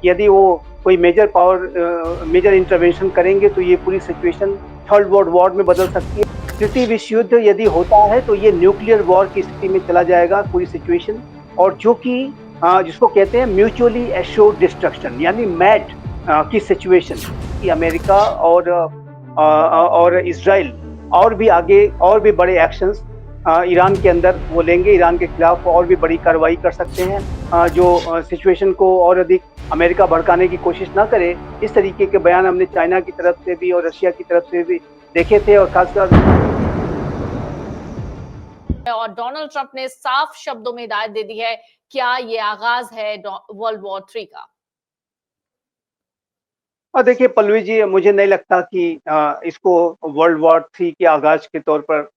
यदि वो कोई मेजर इंटरवेंशन करेंगे तो ये पूरी सिचुएशन थर्ड वर्ल्ड वॉर में बदल सकती है। तृतीय विश्व युद्ध यदि होता है तो ये न्यूक्लियर वॉर की स्थिति में चला जाएगा पूरी सिचुएशन, और जो कि जिसको कहते हैं म्यूचुअली एश्योर्ड डिस्ट्रक्शन यानी मैड की सिचुएशन कि अमेरिका और इज़राइल और भी आगे और भी बड़े एक्शंस ईरान के अंदर वो लेंगे, ईरान के खिलाफ और भी बड़ी कार्रवाई कर सकते हैं। जो सिचुएशन को और अधिक अमेरिका भड़काने की कोशिश ना करे, इस तरीके के बयान हमने चाइना की तरफ से भी और रशिया की तरफ से भी देखे थे, और खासकर और डोनाल्ड ट्रंप ने साफ शब्दों में हिदायत दे दी है, क्या ये आगाज है वर्ल्ड वॉर 3 का? और देखिए पल्लवी जी, मुझे नहीं लगता कि इसको वर्ल्ड वॉर 3 के आगाज के तौर पर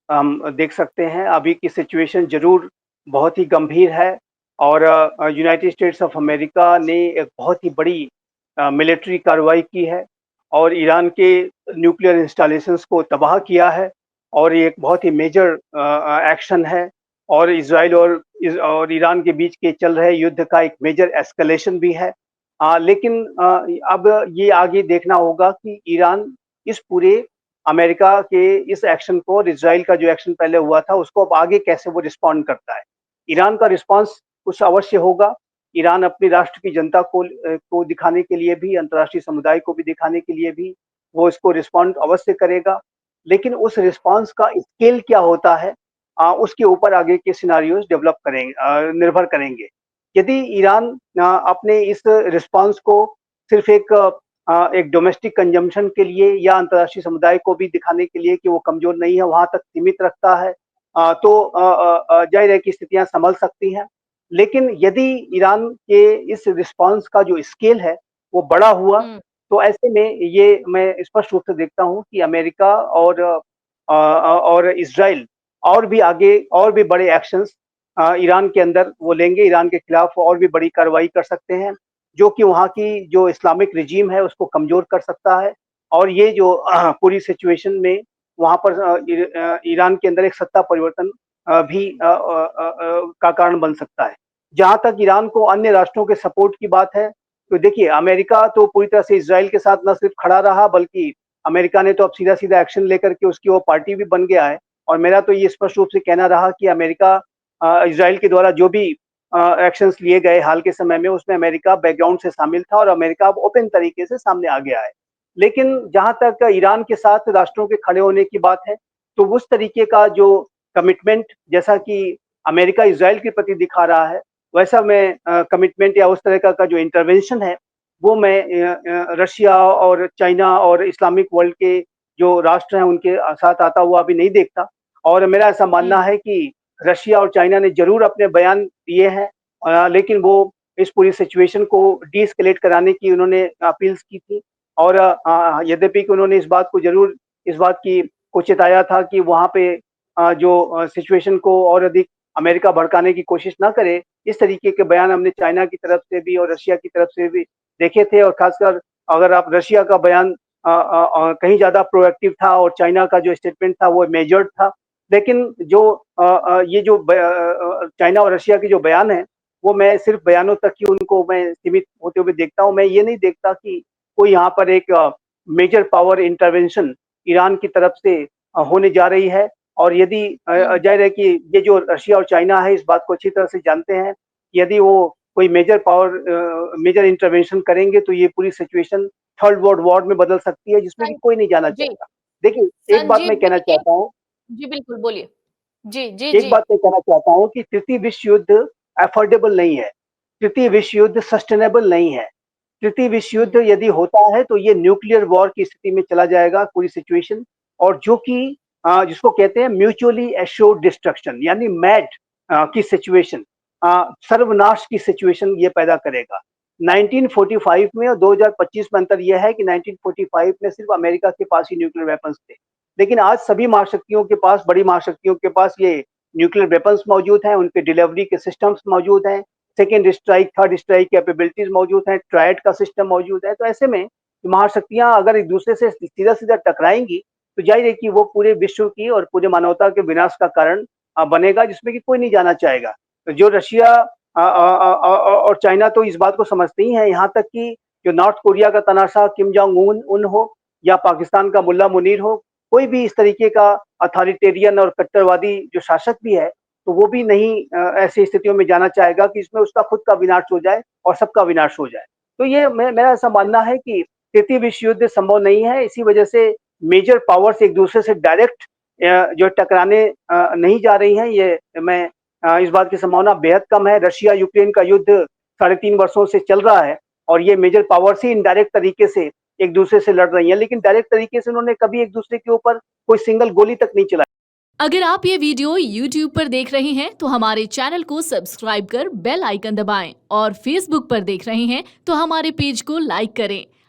हम देख सकते हैं। अभी की सिचुएशन ज़रूर बहुत ही गंभीर है, और यूनाइटेड स्टेट्स ऑफ अमेरिका ने एक बहुत ही बड़ी मिलिट्री कार्रवाई की है और ईरान के न्यूक्लियर इंस्टॉलेशंस को तबाह किया है, और ये एक बहुत ही मेजर एक्शन है, और इज़राइल और ईरान के बीच के चल रहे युद्ध का एक मेजर एस्केलेशन भी है। लेकिन अब ये आगे देखना होगा कि ईरान इस पूरे अमेरिका के इस एक्शन को और इज़राइल का जो एक्शन पहले हुआ था, उसको अब आगे कैसे वो रिस्पॉन्ड करता है। ईरान का रिस्पॉन्स कुछ अवश्य होगा। ईरान अपनी राष्ट्र की जनता को दिखाने के लिए भी, अंतर्राष्ट्रीय समुदाय को भी दिखाने के लिए भी, वो इसको रिस्पॉन्ड अवश्य करेगा। लेकिन उस रिस्पॉन्स का स्केल क्या होता है, उसके ऊपर आगे के सिनेरियोज़ डेवलप निर्भर करेंगे। यदि ईरान अपने इस रिस्पॉन्स को सिर्फ़ एक डोमेस्टिक कंजम्पशन के लिए या अंतर्राष्ट्रीय समुदाय को भी दिखाने के लिए कि वो कमज़ोर नहीं है, वहाँ तक सीमित रखता है, तो ज़ाहिर है कि स्थितियाँ सँभल सकती हैं। लेकिन यदि ईरान के इस रिस्पॉन्स का जो स्केल है, वो बड़ा हुआ, हम्म। तो ऐसे में ये मैं स्पष्ट रूप से देखता हूँ कि अमेरिका और इज़राइल और भी आगे और भी बड़े एक्शंस ईरान के अंदर वो लेंगे, ईरान के खिलाफ और भी बड़ी कार्रवाई कर सकते हैं, जो कि वहाँ की जो इस्लामिक रिजीम है उसको कमज़ोर कर सकता है, और ये जो पूरी सिचुएशन में वहाँ पर ईरान के अंदर एक सत्ता परिवर्तन भी का कारण बन सकता है। जहाँ तक ईरान को अन्य राष्ट्रों के सपोर्ट की बात है, तो देखिए अमेरिका तो पूरी तरह से इज़राइल के साथ न सिर्फ खड़ा रहा, बल्कि अमेरिका ने तो अब सीधा-सीधा एक्शन लेकर के उसकी वो पार्टी भी बन गया है, और मेरा तो ये स्पष्ट रूप से कहना रहा कि अमेरिका इज़राइल के द्वारा जो भी एक्शंस लिए गए हाल के समय में, उसमें अमेरिका बैकग्राउंड से शामिल था, और अमेरिका अब ओपन तरीके से सामने आ गया है। लेकिन जहाँ तक ईरान के साथ राष्ट्रों के खड़े होने की बात है, तो उस तरीके का जो कमिटमेंट जैसा कि अमेरिका इज़राइल के प्रति दिखा रहा है, वैसा मैं कमिटमेंट या उस तरह का जो इंटरवेंशन है, वो मैं रशिया और चाइना और इस्लामिक वर्ल्ड के जो राष्ट्र हैं, उनके साथ आता हुआ अभी नहीं देखता। और मेरा ऐसा मानना हम्म। है कि रशिया और चाइना ने ज़रूर अपने बयान दिए हैं, लेकिन वो इस पूरी सिचुएशन को डीएस्केलेट कराने की उन्होंने अपील्स की थी, और यद्यपि कि उन्होंने इस बात की को चिताया था कि वहाँ पे जो सिचुएशन को और अधिक अमेरिका भड़काने की कोशिश ना करे, इस तरीके के बयान हमने चाइना की तरफ से भी और रशिया की तरफ से भी देखे थे, और खासकर अगर आप रशिया का बयान कहीं ज़्यादा प्रोएक्टिव था, और चाइना का जो स्टेटमेंट था वो मेजर्ड था। लेकिन जो ये जो चाइना और रशिया के जो बयान हैं, वो मैं सिर्फ़ बयानों तक ही उनको मैं सीमित होते हुए देखता हूँ। मैं ये नहीं देखता कि कोई यहाँ पर एक मेजर पावर इंटरवेंशन ईरान की तरफ से होने जा रही है, और यदि हम्म। ज़ाहिर है कि ये जो रशिया और चाइना है, इस बात को अच्छी तरह से जानते हैं, कि यदि वो कोई मेजर इंटरवेंशन करेंगे, तो ये पूरी सिचुएशन थर्ड वर्ल्ड वॉर में बदल सकती है, जिसमें कि कोई नहीं जाना जी। चाहेगा। देखिए, एक बात संजीव मैं कहना जी, चाहता हूँ जी बिल्कुल बोलिए। जी जी एक जी। बात मैं कहना चाहता हूँ कि तृतीय विश्व युद्ध अफोर्डेबल नहीं है। तृतीय विश्व युद्ध सस्टेनेबल नहीं है। तृतीय विश्व हम्म। युद्ध यदि होता है तो ये न्यूक्लियर वॉर की स्थिति में चला जाएगा पूरी सिचुएशन, और जो कि जिसको कहते हैं म्यूचुअली एश्योर्ड डिस्ट्रक्शन यानी मैड की सिचुएशन, सर्वनाश की सिचुएशन ये पैदा करेगा। 1945 में और 2025 में अंतर यह है कि 1945 में सिर्फ अमेरिका के पास ही न्यूक्लियर वेपन्स थे। लेकिन आज सभी महाशक्तियों के पास, बड़ी महाशक्तियों के पास ये न्यूक्लियर वेपन्स मौजूद हैं, उनके डिलीवरी के सिस्टम्स मौजूद हैं, second strike, third strike capabilities मौजूद हैं, ट्रायड का सिस्टम मौजूद है। तो ऐसे में महाशक्तियां अगर एक दूसरे से सीधा-सीधा टकराएँगी, तो ज़ाहिर है कि वो पूरे विश्व की और पूरे मानवता के विनाश का कारण बनेगा, जिसमें कि कोई नहीं जाना चाहेगा। तो जो रशिया और चाइना तो इस बात को समझते ही है, यहाँ तक कि जो नॉर्थ कोरिया का तानाशाह किम जोंग उन उन हो या पाकिस्तान का मुल्ला मुनीर हो, कोई भी इस तरीके का अथॉरिटेरियन और कट्टरवादी जो शासक भी है, तो वो भी नहीं ऐसी स्थितियों में जाना चाहेगा कि इसमें उसका खुद का विनाश हो जाए और सबका विनाश हो जाए। तो ये मेरा ऐसा मानना है कि तृतीय विश्व युद्ध संभव नहीं है, इसी वजह से मेजर पावर्स एक दूसरे से डायरेक्ट जो टकराने नहीं जा रही हैं, ये मैं इस बात की संभावना बेहद कम है। रशिया यूक्रेन का युद्ध 3.5 वर्षों से चल रहा है और ये मेजर पावर्स ही इनडायरेक्ट तरीके से एक दूसरे से लड़ रही हैं, लेकिन डायरेक्ट तरीके से उन्होंने कभी एक दूसरे के ऊपर कोई सिंगल गोली तक नहीं चलाई। अगर आप ये वीडियो YouTube पर देख रहे हैं तो हमारे चैनल को सब्सक्राइब कर बेल आइकन दबाएं और Facebook पर देख रहे हैं तो हमारे पेज को लाइक करें।